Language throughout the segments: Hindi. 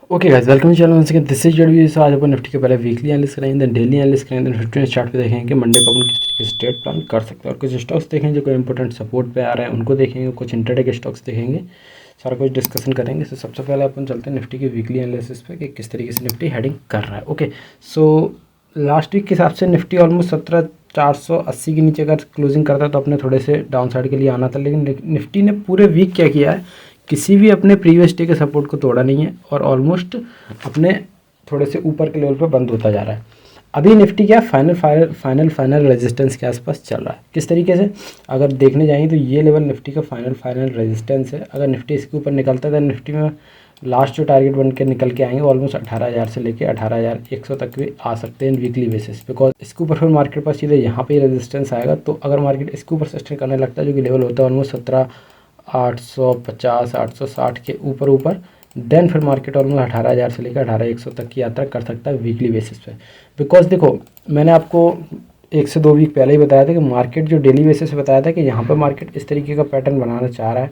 Okay guys, welcome channel once again. This is जडवी। सो आज अपन निफ्टी के पहले वीकली एनालिसिस करेंगे, देन डेली एनालिसिस करेंगे, देन 15 चार्ट पे देखेंगे कि मंडे को अपन किस तरीके से ट्रेड प्लान कर सकते हैं और कुछ स्टॉक्स देखेंगे जो कोई इंपॉर्टेंट सपोर्ट पे आ रहे हैं उनको देखेंगे, कुछ इंटरडे के स्टॉक्स देखेंगे, सारा कुछ डिस्कशन करेंगे। सो सबसे पहले अपन चलते हैं निफ्टी के वीकली एनालिसिस पे कि किस तरीके से निफ्टी हेडिंग कर रहा है। ओके, सो लास्ट वीक के हिसाब से निफ्टी ऑलमोस्ट 17,480 के नीचे अगर क्लोजिंग करता तो अपने थोड़े से डाउन साइड के लिए आना था, लेकिन निफ्टी ने पूरे वीक क्या किया है, किसी भी अपने प्रीवियस डे के सपोर्ट को तोड़ा नहीं है और ऑलमोस्ट अपने थोड़े से ऊपर के लेवल पे बंद होता जा रहा है। अभी निफ्टी क्या फाइनल रेजिस्टेंस के आसपास चल रहा है। किस तरीके से अगर देखने जाएंगे तो ये लेवल निफ्टी का फाइनल रेजिस्टेंस है। अगर निफ्टी इसके ऊपर निकलता है तो निफ्टी में लास्ट जो टारगेट बन के निकल के आएंगे ऑलमोस्ट 18,000 से लेके 18,100 तक भी आ सकते हैं वीकली बेसिस, बिकॉज इसके ऊपर फिर मार्केट पास सीधे यहाँ पे रेजिस्टेंस आएगा। तो अगर मार्केट इसके ऊपर सस्टेन करने लगता है जो कि लेवल होता है ऑलमोस्ट 17,850 860 के ऊपर देन फिर मार्केट ऑलमोस्ट 18,000 से लेकर 18,100 तक की यात्रा कर सकता है वीकली बेसिस पे। बिकॉज देखो, मैंने आपको 1 से 2 वीक पहले ही बताया था कि मार्केट जो डेली बेसिस पे बताया था कि यहाँ पे मार्केट इस तरीके का पैटर्न बनाना चाह रहा है।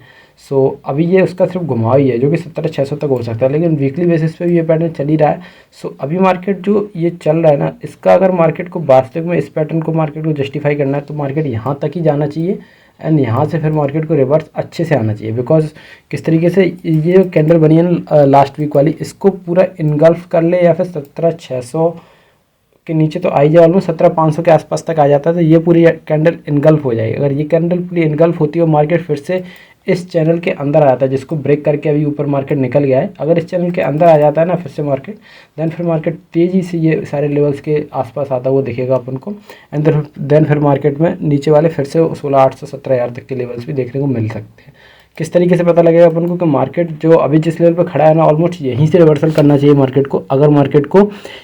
सो अभी ये उसका सिर्फ घुमाव ही है जो कि 17,600 तक हो सकता है, लेकिन वीकली बेसिस पे भी ये पैटर्न चल ही रहा है। सो अभी मार्केट जो ये चल रहा है ना, इसका अगर मार्केट को वास्तविक में इस पैटर्न को मार्केट को जस्टिफाई करना है तो मार्केट यहाँ तक ही जाना चाहिए एंड यहाँ से फिर मार्केट को रिवर्स अच्छे से आना चाहिए। बिकॉज किस तरीके से ये जो कैंडल बनी है लास्ट वीक वाली, इसको पूरा इनगल्फ कर ले या फिर 17,600 के नीचे तो आई जाए, ऑलमोस्ट 17,500 के आसपास तक आ जाता है तो ये पूरी कैंडल इनगल्फ हो जाएगी। अगर ये कैंडल पूरी इनगल्फ होती है और मार्केट फिर से इस चैनल के अंदर आ जाता है जिसको ब्रेक करके अभी ऊपर मार्केट निकल गया है, अगर इस चैनल के अंदर आ जाता है ना फिर से मार्केट, देन फिर मार्केट तेज़ी से ये सारे लेवल्स के आसपास आता हुआ दिखेगा अपन को एंड देन फिर मार्केट में नीचे वाले फिर से 16,800 17,000 तक के लेवल्स भी देखने को मिल सकते हैं। किस तरीके से पता लगेगा अपन को कि मार्केट जो अभी जिस लेवल पर खड़ा है ना ऑलमोस्ट यहीं से रिवर्सल करना चाहिए मार्केट को। अगर मार्केट को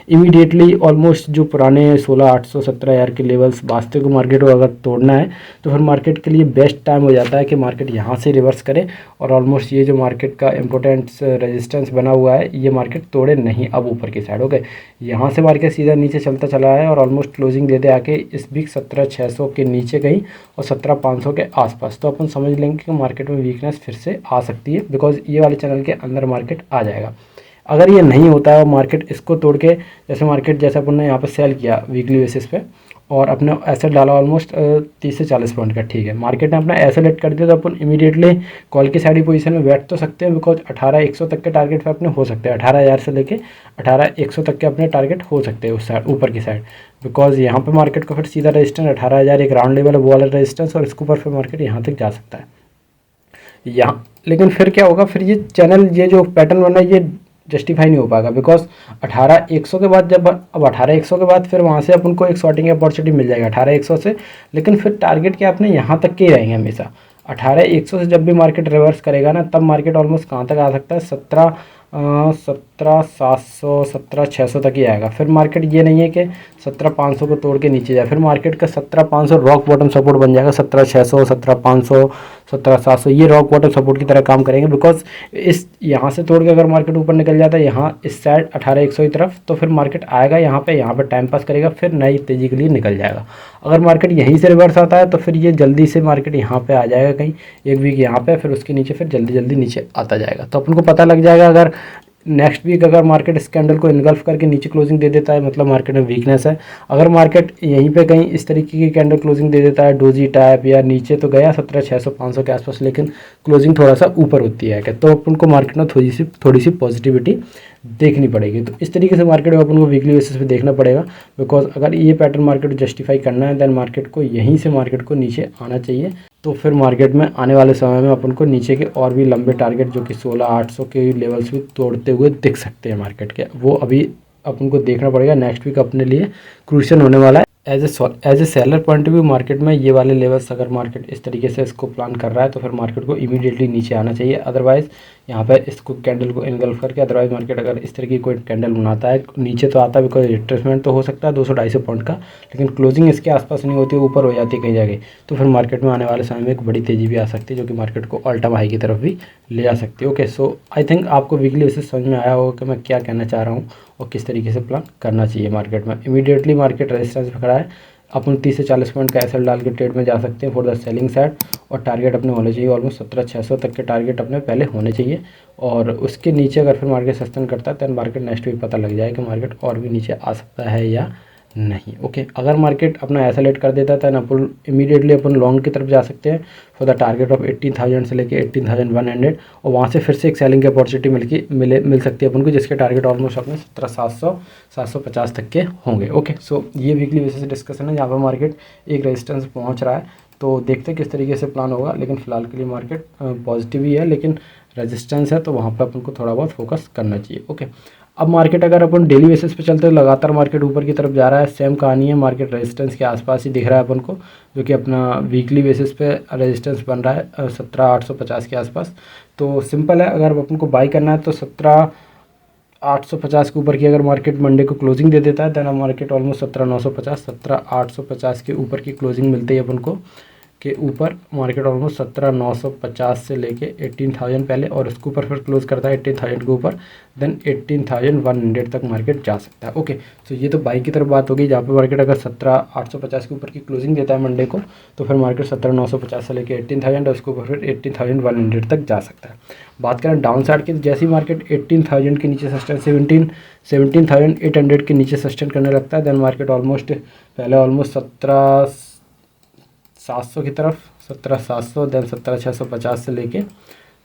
इमीडिएटली ऑलमोस्ट जो पुराने 16,800 17,000 के लेवल्स वास्तविक मार्केट को अगर तोड़ना है तो फिर मार्केट के लिए बेस्ट टाइम हो जाता है कि मार्केट यहाँ से रिवर्स करे और ऑलमोस्ट ये जो मार्केट का इंपॉर्टेंट रेजिस्टेंस बना हुआ है ये मार्केट तोड़े नहीं अब ऊपर की साइड। ओके, यहाँ से मार्केट सीधा नीचे चलता चला है और ऑलमोस्ट क्लोजिंग दे दे आके इस वीक 17,600 के नीचे कहीं और 17,500 के आसपास, तो अपन समझ लेंगे कि मार्केट में वीकनेस फिर से आ सकती है बिकॉज ये वाले चैनल के अंदर मार्केट आ जाएगा। अगर ये नहीं होता है और मार्केट इसको तोड़ के जैसे अपन ने यहाँ पे सेल किया वीकली बेसिस पे और अपने एसेट डाला ऑलमोस्ट 30 से 40 पॉइंट का, ठीक है, मार्केट ने अपना ऐसा लेट कर दिया तो अपन इमीडिएटली कॉल की साइड पोजीशन में बैठ तो सकते हैं बिकॉज 18,100 तक के टारगेट पे अपने हो सकते हैं, 18,000 से लेके 18,100 तक के अपने टारगेट हो सकते हैं उस साइड ऊपर की साइड। बिकॉज यहाँ पे मार्केट को फिर सीधा रेजिस्टेंस 18,000 एक राउंड लेवल है वो वाला रेजिस्टेंस और इसके ऊपर फिर मार्केट यहाँ तक जा सकता है यहाँ। लेकिन फिर क्या होगा, फिर ये चैनल ये जो पैटर्न बना ये जस्टिफाई नहीं हो पाएगा बिकॉज 18,100 के बाद जब अब 18,100 के बाद फिर वहाँ से अपन को एक शॉर्टिंग अपॉर्चुनिटी मिल जाएगा 18,100 से, लेकिन फिर टारगेट क्या अपने यहाँ तक के ही रहेंगे हमेशा। 18,100 से जब भी मार्केट रिवर्स करेगा ना तब मार्केट ऑलमोस्ट कहाँ तक आ सकता है 17,700 17,600 तक ही आएगा। फिर मार्केट ये नहीं है कि 17,500 को तोड़ के नीचे जाए, फिर मार्केट का 17,500 रॉक बॉटम सपोर्ट बन जाएगा। 17,600 17,500 17,700 ये रॉक बॉटम सपोर्ट की तरह काम करेंगे बिकॉज इस यहाँ से तोड़ के अगर मार्केट ऊपर निकल जाता है यहाँ इस साइड 18,100 की तरफ तो फिर मार्केट आएगा यहाँ पे टाइम पास करेगा फिर नई तेज़ी के लिए निकल जाएगा। अगर मार्केट यहीं से रिवर्स आता है तो फिर ये जल्दी से मार्केट यहाँ पे आ जाएगा कहीं एक वीक यहाँ पे, फिर उसके नीचे फिर जल्दी नीचे आता जाएगा। तो अपन को पता लग जाएगा अगर नेक्स्ट वीक अगर मार्केट इस कैंडल को इनगल्फ करके नीचे क्लोजिंग दे देता है मतलब मार्केट में वीकनेस है। अगर मार्केट यहीं पे कहीं इस तरीके की कैंडल क्लोजिंग दे देता है डोजी टाइप या नीचे तो गया 17,600 500 के आसपास लेकिन क्लोजिंग थोड़ा सा ऊपर होती है क्या, तो अपन को मार्केट में थोड़ी सी पॉजिटिविटी देखनी पड़ेगी। तो इस तरीके से मार्केट में अपन को वीकली बेसिस पे देखना पड़ेगा बिकॉज अगर ये पैटर्न मार्केट को जस्टिफाई करना है देन मार्केट को यहीं से मार्केट को नीचे आना चाहिए। तो फिर मार्केट में आने वाले समय में अपन को नीचे के और भी लंबे टारगेट जो कि 16,800 के लेवल्स भी तोड़ते हुए दिख सकते हैं मार्केट के, वो अभी अपन को देखना पड़ेगा। नेक्स्ट वीक अपने लिए क्रूशियल होने वाला है। As a seller point of view market में ये वाले लेवल्स अगर मार्केट इस तरीके से इसको प्लान कर रहा है तो फिर मार्केट को इमीडिएटली नीचे आना चाहिए। अदरवाइज यहाँ पे इसको कैंडल को इनगल्फ करके अदरवाइज मार्केट अगर इस तरह की कोई कैंडल बनाता है नीचे तो आता है बिकॉज रिट्रेसमेंट तो हो सकता है 200-250 पॉइंट का, लेकिन क्लोजिंग इसके आसपास नहीं होती ऊपर हो जाती है कहीं जगह, तो फिर मार्केट में आने वाले समय में एक बड़ी तेज़ी भी आ सकती है जो कि मार्केट को ऑल टाइम हाई की तरफ भी ले जा सकती है। ओके, सो आई थिंक आपको वीकली बेसिस समझ में आया होगा कि मैं क्या कहना चाह रहा हूँ और किस तरीके से प्लान करना चाहिए मार्केट में। इमीडिएटली मार्केट रेजिस्टेंस पे खड़ा है अपन 30 से 40 पॉइंट का एसएल डाल के ट्रेड में जा सकते हैं फॉर द सेलिंग साइड। और टारगेट अपने होने चाहिए ऑलमोस्ट 17,600 तक के टारगेट अपने पहले होने चाहिए। और उसके नीचे अगर फिर मार्केट सस्टेन करता है तो मार्केट नेक्स्ट वीक पता लग जाए कि मार्केट और भी नीचे आ सकता है या नहीं। ओके, अगर मार्केट अपना एसएलेट कर देता है तो अपन इमीडिएटली अपन लॉन्ग की तरफ जा सकते हैं फॉर द टारगेट ऑफ 18,000 से लेके 18,100 और वहाँ से फिर से एक सेलिंग की अपॉर्चुनिटी मिल सकती है अपन को, जिसके टारगेट ऑलमोस्ट अपने 17,700 750 तक के होंगे। ओके, सो ये वीकली बेसिस डिस्कशन है जहाँ पर मार्केट एक रेजिस्टेंस पहुँच रहा है, तो देखते हैं किस तरीके से प्लान होगा। लेकिन फिलहाल के लिए मार्केट पॉजिटिव ही है, लेकिन रेजिस्टेंस है तो वहाँ पर अपन को थोड़ा बहुत फोकस करना चाहिए। ओके, अब मार्केट अगर अपन डेली बेसिस पे चलते हैं, लगातार मार्केट ऊपर की तरफ जा रहा है, सेम कहानी है, मार्केट रेजिस्टेंस के आसपास ही दिख रहा है अपन को, जो कि अपना वीकली बेसिस पे रेजिस्टेंस बन रहा है 17,850 के आसपास। तो सिंपल है, अगर अपन को बाई करना है तो 17,850 के ऊपर की अगर मार्केट मंडे को क्लोजिंग दे देता है, देन मार्केट ऑलमोस्ट 17,950 17,850 के ऊपर की क्लोजिंग मिलती है अपन को के ऊपर मार्केट ऑलमोस्ट 17,950 से लेके 18,000 पहले, और उसके ऊपर फिर क्लोज करता है 18,000 के ऊपर, देन 18,100 तक मार्केट जा सकता है। ओके, तो ये तो बाई की तरफ बात होगी, जहाँ पे मार्केट अगर 17,850 के ऊपर की क्लोजिंग देता है मंडे को, तो फिर मार्केट 17,950 से लेके 18,000 और उसके ऊपर फिर 18,100 तक जा सकता है। बात करें डाउन साइड की, तो जैसे ही मार्केट 18,000 के नीचे सस्टेन 17,800 के नीचे सस्टेन करने लगता है, देन मार्केट ऑलमोस्ट पहले ऑलमोस्ट 17,700 की तरफ 17,700 देन 17,650 से लेके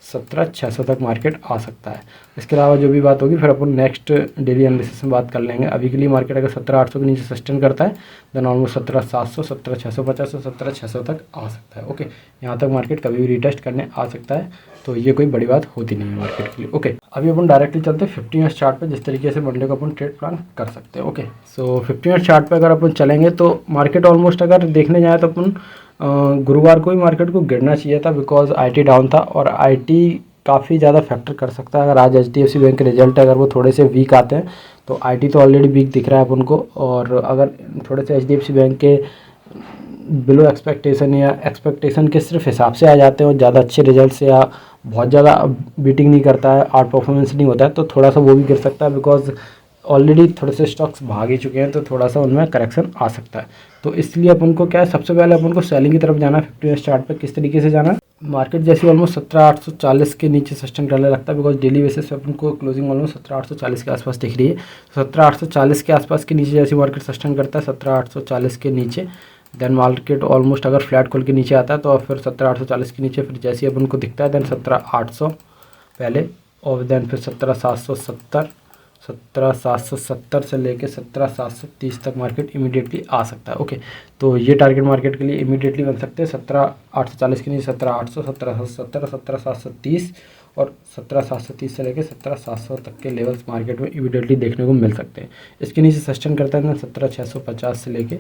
17,600 तक मार्केट आ सकता है। इसके अलावा जो भी बात होगी फिर अपन नेक्स्ट डेली एनालिसिस में बात कर लेंगे। अभी के लिए मार्केट अगर 17,800 के नीचे सस्टेन करता है, देन ऑलमोस्ट 17,700 17,650 और 17,600 तक आ सकता है। ओके, यहाँ तक मार्केट कभी भी रिटेस्ट करने आ सकता है, तो ये कोई बड़ी बात होती नहीं है मार्केट के लिए। ओके, अभी अपन डायरेक्टली चलते हैं 15 मिनट चार्ट पे, जिस तरीके से मंडे को अपन ट्रेड प्लान कर सकते हैं। ओके, सो 15 मिनट चार्ट पे अगर अपन चलेंगे तो मार्केट ऑलमोस्ट अगर देखने जाए तो अपन गुरुवार को ही मार्केट को गिरना चाहिए था, बिकॉज आईटी डाउन था और आईटी काफ़ी ज़्यादा फैक्टर कर सकता है। अगर आज एचडीएफसी बैंक के रिजल्ट है अगर वो थोड़े से वीक आते हैं तो आईटी तो ऑलरेडी वीक दिख रहा है अपन को, और अगर थोड़े से एचडीएफसी बैंक के बिलो एक्सपेक्टेशन या एक्सपेक्टेशन के सिर्फ हिसाब से आ जाते हैं और ज़्यादा अच्छे रिजल्ट से या बहुत ज़्यादा बीटिंग नहीं करता है, आउट परफॉर्मेंस नहीं होता है, तो थोड़ा सा वो भी गिर सकता है, बिकॉज ऑलरेडी थोड़े से स्टॉक्स भाग ही चुके हैं, तो थोड़ा सा उनमें करेक्शन आ सकता है। तो इसलिए अपन को क्या है, सबसे पहले अपन को सेलिंग की तरफ जाना है। 15 मिनट चार्ट पे किस तरीके से जाना है, मार्केट जैसे ऑलमोस्ट 17,840 के नीचे सस्टेन करने लगता है, बिकॉज डेली बेसिस पे अपन को क्लोजिंग ऑलमोस्ट 17,840 के आसपास दिख रही है। 17,840 के आसपास के नीचे जैसे मार्केट सस्टेन करता है 17,840 के नीचे, देन मार्केट ऑलमोस्ट अगर फ्लैट खोल के नीचे आता है तो फिर 17,840 के नीचे फिर जैसे अपन को दिखता है, देन 17,800 पहले, और देन फिर 17,770 17,770 से लेके 17,730 तक मार्केट इमीडिएटली आ सकता है। ओके, तो ये टारगेट मार्केट के लिए इमीडिएटली बन सकते हैं 17,840 के नीचे 17,800 17,770 17,730 और 17,730 से लेके 17,700 तक के लेवल्स मार्केट में इमीडिएटली देखने को मिल सकते हैं। इसके नीचे सस्टेन करता है 17,650 से लेके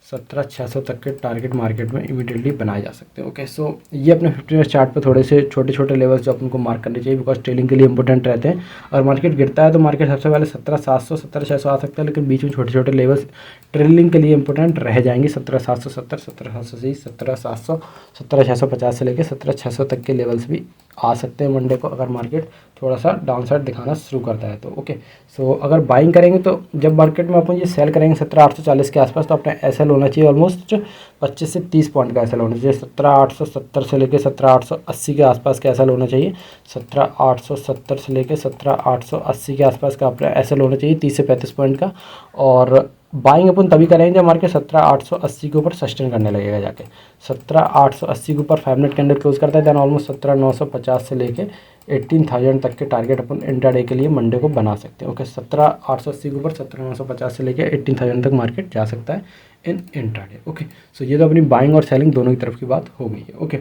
17,600 तक के टारगेट मार्केट में इमीडिएटली बनाए जा सकते हैं। ओके, सो ये अपने 15 मिनट चार्ट पे थोड़े से छोटे छोटे लेवल्स जो अपन को मार्क करने चाहिए, बिकॉज ट्रेडिंग के लिए इंपॉर्टेंट रहते हैं। अगर मार्केट गिरता है तो मार्केट सबसे पहले 17,700 17,600 आ सकता है, लेकिन बीच में छोटे छोटे लेवल्स ट्रेडिंग के लिए इंपॉर्टेंट रह जाएंगे। 17,770 17,730 17,700 17,650 से लेकर 17,600 तक के लेवल्स भी आ सकते हैं मंडे को, अगर मार्केट थोड़ा सा डाउन साइड दिखाना शुरू करता है तो। ओके, सो अगर बाइंग करेंगे तो जब मार्केट में अपन ये सेल करेंगे 17,840 के आसपास, तो अपना एसएल होना चाहिए ऑलमोस्ट 25 से 30 पॉइंट का एसएल होना चाहिए। 17,870 से लेकर 17,880 के आसपास का एसएल होना चाहिए। 17,870 से लेकर 17,880 के आसपास का अपना एसएल होना चाहिए 30 से 35 पॉइंट का। और बाइंग अपन तभी करेंगे जब मार्केट 17,880 के ऊपर सस्टेन करने लगेगा जाके। 17,880 के ऊपर 5 मिनट कैंडल क्लोज करता है, देन ऑलमोस्ट 17,950 से लेके 18,000 तक के टारगेट अपन इंट्राडे के लिए मंडे को बना सकते हैं। ओके, 17,880 के ऊपर 17,950 से लेके 18,000 तक मार्केट जा सकता है इन इंट्राडे। ओके, सो ये तो अपनी बाइंग और सेलिंग दोनों की तरफ की बात हो गई है। ओके,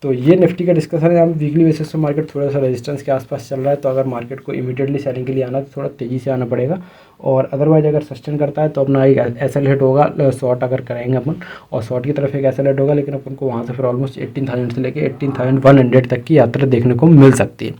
तो ये निफ्टी का डिस्कशन है। यहाँ वीकली बेसिस पे मार्केट थोड़ा सा रेजिस्टेंस के आसपास चल रहा है, तो अगर मार्केट को इमीडिएटली सेलिंग के लिए आना है तो थोड़ा तेज़ी से आना पड़ेगा, और अदरवाइज अगर सस्टेन करता है तो अपना एक एसएल हिट होगा, शॉर्ट अगर करेंगे अपन और शॉर्ट की तरफ एक एसएल हिट होगा, लेकिन अपन को वहाँ से फिर ऑलमोस्ट 18,000 से लेके 18,100 तक की यात्रा देखने को मिल सकती है।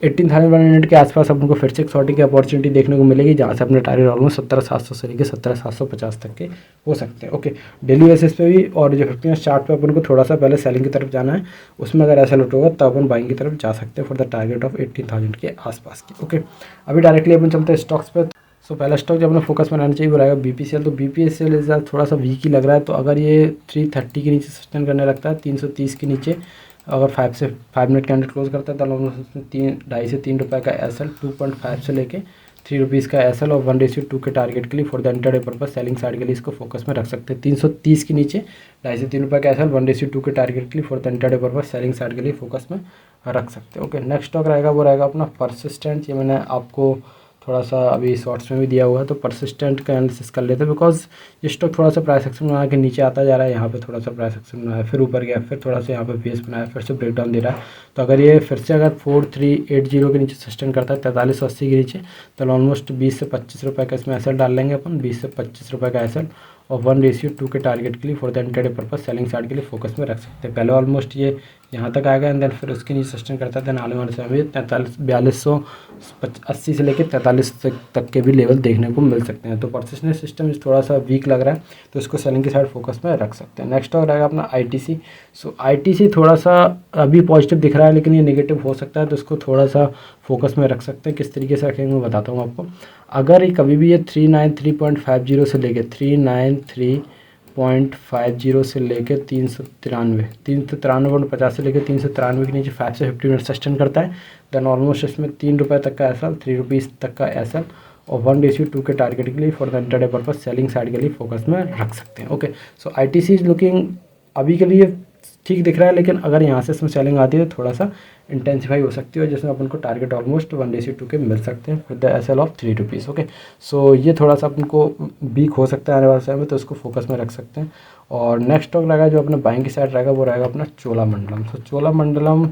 18,100 के आसपास अपन को फिर से एक शॉर्टिंग की अपॉर्चुनिटी देखने को मिलेगी, जहाँ से अपने टारगेट ऑलमोस्ट 17,700 से लेकर 17,750 तक के हो सकते हैं। ओके, डेली बेसिस पे भी और जो 15 मिनट चार्ट पे अपन को थोड़ा सा पहले सेलिंग की तरफ जाना है, उसमें अगर ऐसा लुट होगा तब अपन बाइंग की तरफ जा सकते हैं फॉर द टारगेट ऑफ 18,000 के आसपास की। ओके, अभी डायरेक्टली अपन चलते हैं स्टॉक्स पे। सो पहला स्टॉक जो अपने फोकस में रहना चाहिए वो रहेगा BPCL। तो BPCL इस बार थोड़ा सा वीक ही लग रहा है, तो अगर ये 330 के नीचे सस्टेन करने लगता है, 330 के नीचे अगर 5 मिनट कैंडल क्लोज करता है तो ऑलमोस्ट उसमें 2.5 से 3 रुपये का SL, 2.5 से लेके 3 रुपीज़ का SL और 1:2 के टारगेट के लिए for the intraday purpose selling side के लिए इसको फोकस में रख सकते हैं। 330 के नीचे 2.5 से 3 रुपये का SL, 1:2 के टारगेट के लिए for the intraday purpose selling side के लिए फोकस में रख सकते हैं। ओके, नेक्स्ट स्टॉक रहेगा वो रहेगा अपना परसिस्टेंट। ये मैंने आपको थोड़ा सा अभी शॉर्ट्स में भी दिया हुआ है, तो परसिस्टेंट का एनालिसिस कर लेते हैं बिकॉज ये स्टॉक थोड़ा सा प्राइस एक्शन बना के नीचे आता जा रहा है। यहाँ पे थोड़ा सा प्राइस एक्शन बनाया, फिर ऊपर गया, फिर थोड़ा सा यहाँ पे बेस बनाया, फिर से ब्रेकडाउन दे रहा है। तो अगर ये फिर से अगर 4380 के नीचे सस्टेन करता है 4380 के नीचे, तो ऑलमोस्ट 20 से 25 रुपये का इसमें एसएल डाल लेंगे अपन, 20 से 25 रुपये का एसएल और 1:2 के टारगेट के लिए for the intraday purpose selling side के लिए फोकस में रख सकते हैं। पहले ऑलमोस्ट ये यहाँ तक आएगा एंड देन फिर उसके नीचे सस्टेन करता है, देन आने वाले समय में 4280 से लेकर 43 तक के भी लेवल देखने को मिल सकते हैं। तो परसिस्टेंट सिस्टम थोड़ा सा वीक लग रहा है, तो इसको सेलिंग की साइड फोकस में रख सकते हैं। नेक्स्ट और रहेगा अपना ITC। सो ITC थोड़ा सा अभी पॉजिटिव दिख रहा है लेकिन ये नेगेटिव हो सकता है, तो इसको थोड़ा सा फोकस में रख सकते हैं। किस तरीके से रखेंगे मैं बताता हूँ आपको। अगर ये कभी भी ये 393.50 से लेके 393.50 से लेके 393.50 से लेके 393 के नीचे 5 से 50 मिनट सस्टेन करता है, देन ऑलमोस्ट इसमें 3 रुपये तक का एसएल, 3 रुपीज़ तक का एसएल और 1:2 के टारगेट के लिए for the intraday purpose selling side के लिए फोकस में रख सकते हैं। Okay, so ITC is looking अभी के लिए ठीक दिख रहा है, लेकिन अगर यहाँ से इसमें सेलिंग आती है तो थोड़ा सा इंटेंसिफाई हो सकती है, जिसमें अपन को टारगेट ऑलमोस्ट 1:2 के मिल सकते हैं with the SL of 3 rupees. Okay, so ये थोड़ा सा अपन को वीक हो सकता है आने वाले समय में, तो इसको फोकस में रख सकते हैं। और नेक्स्ट स्टॉक रहेगा जो अपना बाइंग की साइड रहेगा वो रहेगा अपना चोलामंडलम। तो Cholamandalam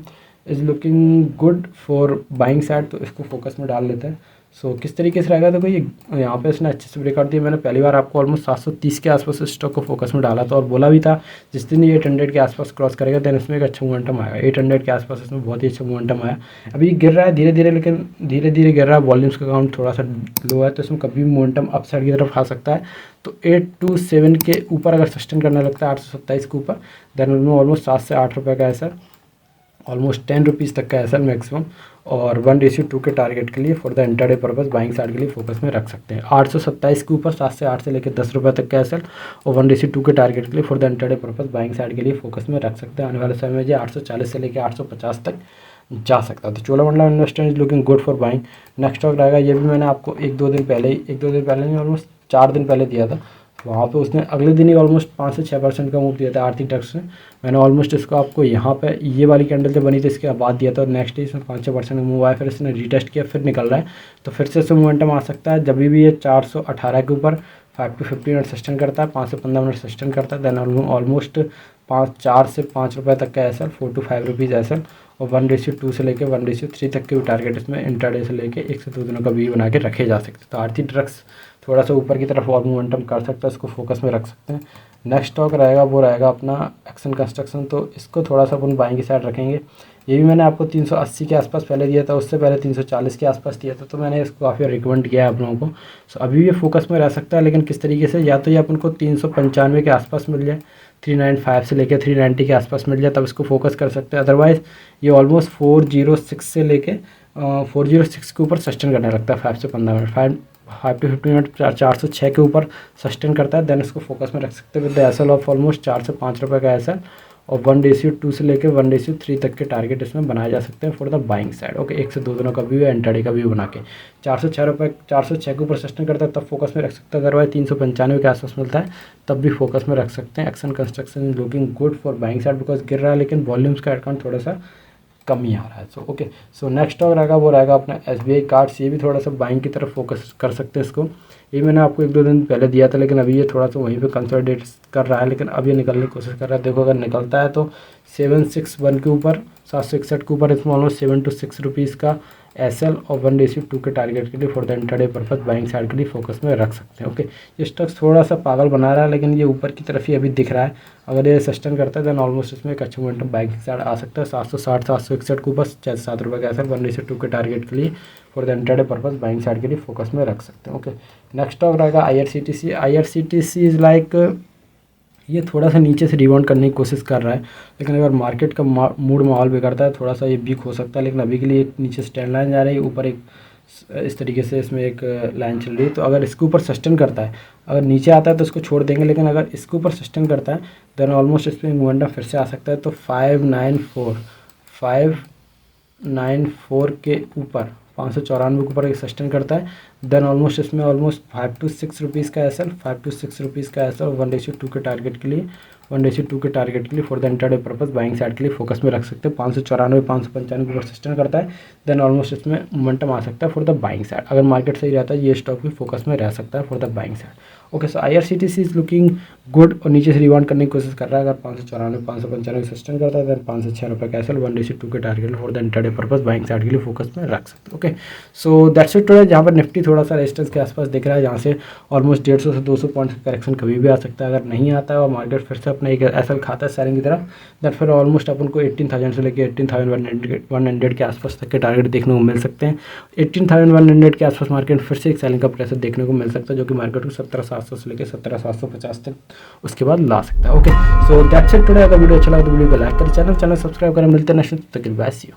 is looking good for buying side, तो इसको फोकस में डाल लेते हैं। सो किस तरीके से रहेगा, देखो ये यहाँ पे इसने अच्छे से ब्रेकआउट दिया। मैंने पहली बार आपको ऑलमोस्ट 730 के आसपास इस स्टॉक को फोकस में डाला था और बोला भी था जिस दिन ये 800 के आसपास क्रॉस करेगा देन इसमें एक अच्छा मोमेंटम आएगा। 800 के आसपास इसमें बहुत ही अच्छा मोमेंटम आया। अभी गिर रहा है धीरे धीरे, लेकिन धीरे धीरे गिर रहा है, वॉल्यूम्स का काउंट थोड़ा सा लो है, तो इसमें कभी भी मोमेंटम अप साइड की तरफ आ सकता है। तो 827 के ऊपर अगर सस्टेन करने लगता है 827 के ऊपर, देन उनमें ऑलमोस्ट 7 से 8 रुपये का ऐसा ऑलमोस्ट 10 रुपीज़ तक का एसएल मैक्सिमम और 1:2 के टारगेट के लिए for the intraday purpose buying side के लिए फोकस में रख सकते हैं। 827 के ऊपर 7 से 8 से लेकर 10 रुपये तक का एसएल और 1:2 के टारगेट के लिए for the intraday purpose buying side के लिए फोकस में रख सकते हैं। आने वाले समय में ये 840 से लेकर 850 तक जा सकता है। तो Cholamandalam investment is looking good for buying. Next stock रहेगा, ये भी मैंने आपको एक दो दिन पहले नहीं ऑलमोस्ट 4 दिन पहले दिया था। वहाँ पे उसने अगले दिन ही ऑलमोस्ट 5 से 6% का मूव दिया था आरती टेक्स ने। मैंने ऑलमोस्ट इसको आपको यहाँ पे ये वाली कैंडल जब बनी थी इसके बाद दिया था और नेक्स्ट डे इसमें 5-6% का मूव आया, फिर इसने रीटेस्ट किया, फिर निकल रहा है। तो फिर से मोमेंटम आ सकता है जब भी ये 418 के ऊपर 5 to 50 मिनट सस्टेन करता है, 5 से 15 मिनट सस्टेन करता है, देन ऑलमोस्ट 4 से 5 रुपये तक का एसएल, 4 to 5 रुपीज़ एसएल और 1:2 से लेकर 1:3 तक के भी टारगेट इसमें इंट्राडे से लेकर 1 से 2 दिनों का भी बना के रखे जा सकते हैं। तो आरती ड्रग्स थोड़ा सा ऊपर की तरफ और मोमेंटम कर सकता है, इसको फोकस में रख सकते हैं। नेक्स्ट स्टॉक रहेगा वो रहेगा अपना एक्शन कंस्ट्रक्शन। तो इसको थोड़ा सा अपन बाइंग की साइड रखेंगे। ये भी मैंने आपको 380 के आसपास पहले दिया था, उससे पहले 340 के आसपास दिया था, तो मैंने इसको काफ़ी रिकमेंड किया है आप लोगों को। सो अभी ये फोकस में रह सकता है, लेकिन किस तरीके से, या तो ये अपन को 395 के आसपास मिल जाए, 395 से लेकर 390 के आसपास मिल जाए, तब इसको फोकस कर सकते हैं। अदरवाइज़ ये ऑलमोस्ट 406 से लेके 406 के ऊपर सस्टेन करने लगता है 5 से 15 मिनट, 5 to 50 मिनट 406 के ऊपर सस्टेन करता है, देन इसको फोकस में रख सकते हैं with the SL of almost 4 से 5 रुपये का एसएल और 1:2 से लेकर 1:3 तक के टारगेट इसमें बनाए जा सकते हैं for the buying side. Okay, 1 से 2 दिनों का व्यू है, इंट्राडे का व्यू बना के 406 के ऊपर सस्टेन करता है तब फोकस में रख सकते हैं। अदरवाइज 395 के आसपास मिलता है तब भी फोकस में रख सकते हैं। Action construction is looking good for buying side because गिर रहा है, लेकिन वॉल्यूम्स का अकाउंट थोड़ा सा कम ही आ रहा है। So okay, so next stock रहेगा वो रहेगा अपना SBI कार्ड्स। ये भी थोड़ा सा बाइंग की तरफ फोकस कर सकते हैं इसको। ये मैंने आपको 1-2 दिन पहले दिया था, लेकिन अभी ये थोड़ा सा वहीं पे कंसोलिडेट कर रहा है, लेकिन अब ये निकलने की कोशिश कर रहा है। देखो अगर निकलता है तो 761 के ऊपर 761 के ऊपर इसमें ऑलमोस्ट 7 to 6 रुपीज़ का एसएल और 1:2 के टारगेट के लिए for the intraday purpose buying side के लिए फोकस में रख सकते हैं। ओके, ये स्टॉक थोड़ा सा पागल बना रहा है, लेकिन ये ऊपर की तरफ ही अभी दिख रहा है। अगर ये सस्टेन करता है देन ऑलमोस्ट इसमें एक अच्छा मोमेंटम बाइंग साइड आ सकता है। 760 761 के ऊपर 7 रुपये का एसएल 1:2 के टारगेट के लिए for the intraday purpose buying side के लिए फोकस में रख सकते हैं। ओके, नेक्स्ट स्टॉक रहेगा IRCTC। IRCTC इज़ लाइक ये थोड़ा सा नीचे से रिबाउंड करने की कोशिश कर रहा है, लेकिन अगर मार्केट का मूड माहौल बिगड़ता है थोड़ा सा ये वीक हो सकता है, लेकिन अभी के लिए एक नीचे स्टैंड लाइन जा रही है, ऊपर एक इस तरीके से इसमें एक लाइन चल रही है। तो अगर इसके ऊपर सस्टेन करता है, अगर नीचे आता है तो इसको छोड़ देंगे, लेकिन अगर इसके ऊपर सस्टेन करता है देन ऑलमोस्ट इसमें मोमेंटम फिर से आ सकता है। तो 594 के ऊपर 594 के ऊपर एक सस्टेन करता है देन ऑलमोस्ट इसमें ऑलमोस्ट 5 to 6 रुपीज़ का एसएल, 5 to 6 रुपीज़ का एसएल 1:2 के टारगेट के लिए, 1:2 के टारगेट के लिए for the intraday purpose buying side के लिए फोकस में रख सकते हैं। 594 595 के ऊपर सस्टेन करता है देन ऑलमोस्ट इसमें मोमेंटम आ सकता है फॉर द बाइंग साइड। अगर मार्केट सही रहता है ये स्टॉक भी फोकस में रह सकता है for the buying side. Okay, so IRCTC is looking good और नीचे से रिबाउंड करने की कोशिश कर रहा है। अगर 594 595 सस्टेन करता है देन 5 से 6 रुपये का एसएल 1:2 के target for the intraday purpose buying side के लिए फोकस में रख सकते हैं। Okay, so that's it today. जहाँ पर निफ्टी थोड़ा सा रेजिस्टेंस के आसपास दिख रहा है, जहाँ से ऑलमोस्ट 150 से 200 पॉइंट्स का करेक्शन कभी भी आ सकता है। अगर नहीं आता है और मार्केट फिर से अपना एक एसएल खाता है सेलिंग की तरफ, दैट फिर ऑलमोस्ट अपन को 18,000 से लेकर 18,100 के आसपास तक के टारगेट देखने को मिल सकते हैं। 18,100 के आसपास मार्केट फिर से एक सेलिंग का प्रेशर देखने को मिल सकता है, जो कि मार्केट को 17,700 से लेकर 17,750 तक उसके बाद ला सकता है। Okay, so that's it today. अगर वीडियो अच्छा लगा तो वीडियो को लाइक करें, चैनल सब्सक्राइब करें। मिलते हैं नेक्स्ट तक के लिए, बाय, सी यू।